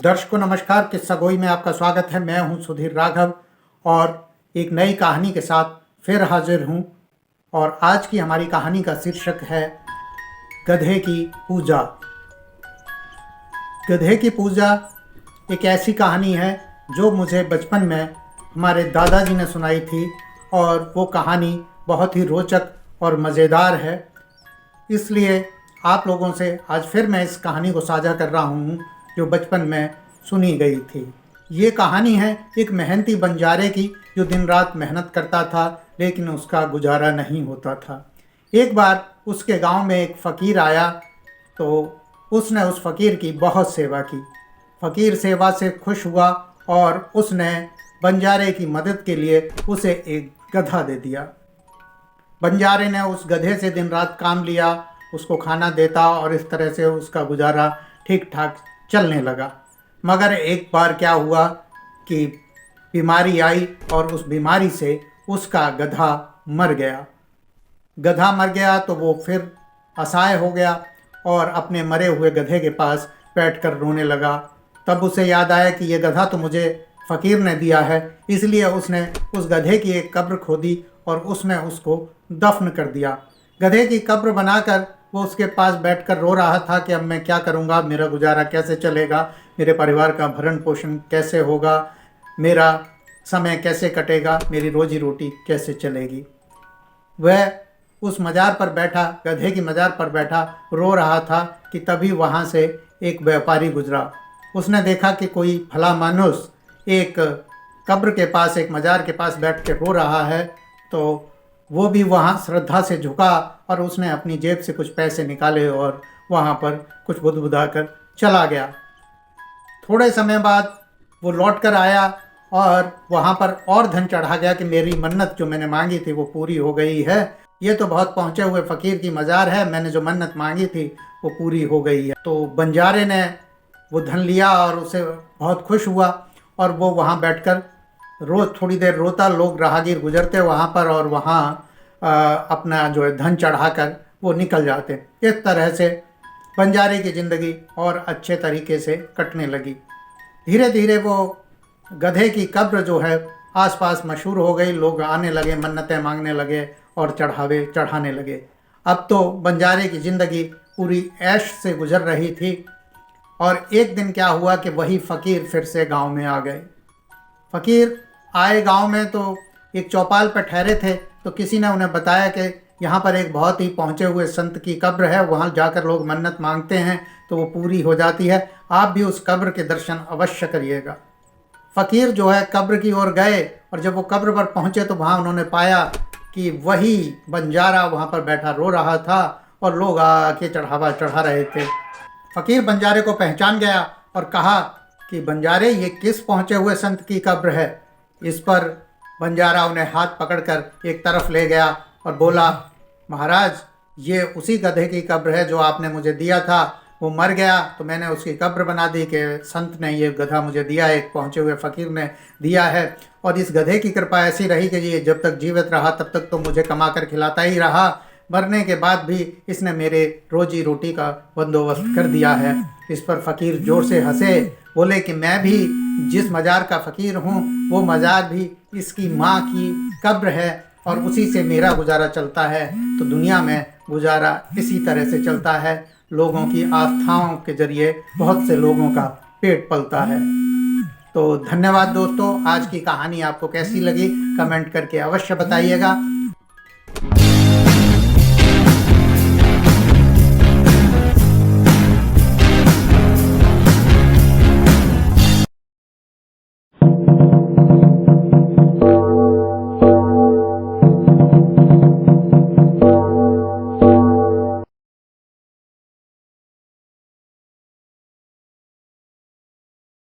दर्शकों नमस्कार। किस्सा गोई में आपका स्वागत है। मैं हूं सुधीर राघव और एक नई कहानी के साथ फिर हाजिर हूं। और आज की हमारी कहानी का शीर्षक है गधे की पूजा। गधे की पूजा एक ऐसी कहानी है जो मुझे बचपन में हमारे दादाजी ने सुनाई थी और वो कहानी बहुत ही रोचक और मज़ेदार है। इसलिए आप लोगों से आज फिर मैं इस कहानी को साझा कर रहा हूँ जो बचपन में सुनी गई थी। ये कहानी है एक मेहनती बंजारे की जो दिन रात मेहनत करता था लेकिन उसका गुजारा नहीं होता था। एक बार उसके गांव में एक फ़कीर आया तो उसने उस फ़कीर की बहुत सेवा की। फ़कीर सेवा से खुश हुआ और उसने बंजारे की मदद के लिए उसे एक गधा दे दिया। बंजारे ने उस गधे से दिन रात काम लिया, उसको खाना देता और इस तरह से उसका गुजारा ठीक ठाक चलने लगा। मगर एक बार क्या हुआ कि बीमारी आई और उस बीमारी से उसका गधा मर गया। गधा मर गया तो वो फिर असहाय हो गया और अपने मरे हुए गधे के पास बैठकर रोने लगा। तब उसे याद आया कि ये गधा तो मुझे फ़कीर ने दिया है, इसलिए उसने उस गधे की एक कब्र खोदी और उसमें उसको दफन कर दिया। गधे की कब्र बनाकर वो उसके पास बैठकर रो रहा था कि अब मैं क्या करूँगा, मेरा गुजारा कैसे चलेगा, मेरे परिवार का भरण पोषण कैसे होगा, मेरा समय कैसे कटेगा, मेरी रोजी रोटी कैसे चलेगी। वह उस मज़ार पर बैठा, गधे की मज़ार पर बैठा रो रहा था कि तभी वहाँ से एक व्यापारी गुजरा। उसने देखा कि कोई भला मनुष्य एक कब्र के पास, एक मज़ार के पास बैठ के रो रहा है, तो वो भी वहाँ श्रद्धा से झुका और उसने अपनी जेब से कुछ पैसे निकाले और वहाँ पर कुछ बुदबुदा कर चला गया। थोड़े समय बाद वो लौट कर आया और वहाँ पर और धन चढ़ा गया कि मेरी मन्नत जो मैंने मांगी थी वो पूरी हो गई है। ये तो बहुत पहुँचे हुए फ़कीर की मज़ार है, मैंने जो मन्नत मांगी थी वो पूरी हो गई है। तो बंजारे ने वो धन लिया और उसे बहुत खुश हुआ और वो वहाँ बैठकर रोज़ थोड़ी देर रोता। लोग राहगीर गुजरते वहाँ पर और वहाँ अपना जो है धन चढ़ाकर वो निकल जाते। इस तरह से बंजारे की ज़िंदगी और अच्छे तरीके से कटने लगी। धीरे धीरे वो गधे की कब्र जो है आसपास मशहूर हो गई। लोग आने लगे, मन्नतें मांगने लगे और चढ़ावे चढ़ाने लगे। अब तो बंजारे की ज़िंदगी पूरी ऐश से गुजर रही थी। और एक दिन क्या हुआ कि वही फ़कीर फिर से गांव में आ गए। फ़कीर आए गांव में तो एक चौपाल पर ठहरे थे, तो किसी ने उन्हें बताया कि यहाँ पर एक बहुत ही पहुँचे हुए संत की कब्र है, वहाँ जाकर लोग मन्नत मांगते हैं तो वो पूरी हो जाती है, आप भी उस कब्र के दर्शन अवश्य करिएगा। फ़कीर जो है कब्र की ओर गए और जब वो कब्र पर पहुँचे तो वहाँ उन्होंने पाया कि वही बंजारा वहाँ पर बैठा रो रहा था और लोग आके चढ़ावा चढ़ा रहे थे। फ़कीर बंजारे को पहचान गया और कहा कि बंजारे, ये किस पहुँचे हुए संत की कब्र है। इस पर बंजारा उन्हें हाथ पकड़कर एक तरफ ले गया और बोला, महाराज, ये उसी गधे की कब्र है जो आपने मुझे दिया था। वो मर गया तो मैंने उसकी कब्र बना दी कि संत ने ये गधा मुझे दिया है, एक पहुँचे हुए फ़कीर ने दिया है। और इस गधे की कृपा ऐसी रही कि ये जब तक जीवित रहा तब तक तो मुझे कमा कर खिलाता ही रहा, मरने के बाद भी इसने मेरे रोजी रोटी का बंदोबस्त कर दिया है। इस पर फ़कीर ज़ोर से हंसे, बोले कि मैं भी जिस मज़ार का फ़कीर हूँ वो मज़ार भी इसकी माँ की कब्र है और उसी से मेरा गुजारा चलता है। तो दुनिया में गुजारा इसी तरह से चलता है, लोगों की आस्थाओं के ज़रिए बहुत से लोगों का पेट पलता है। तो धन्यवाद दोस्तों। आज की कहानी आपको कैसी लगी कमेंट करके अवश्य बताइएगा।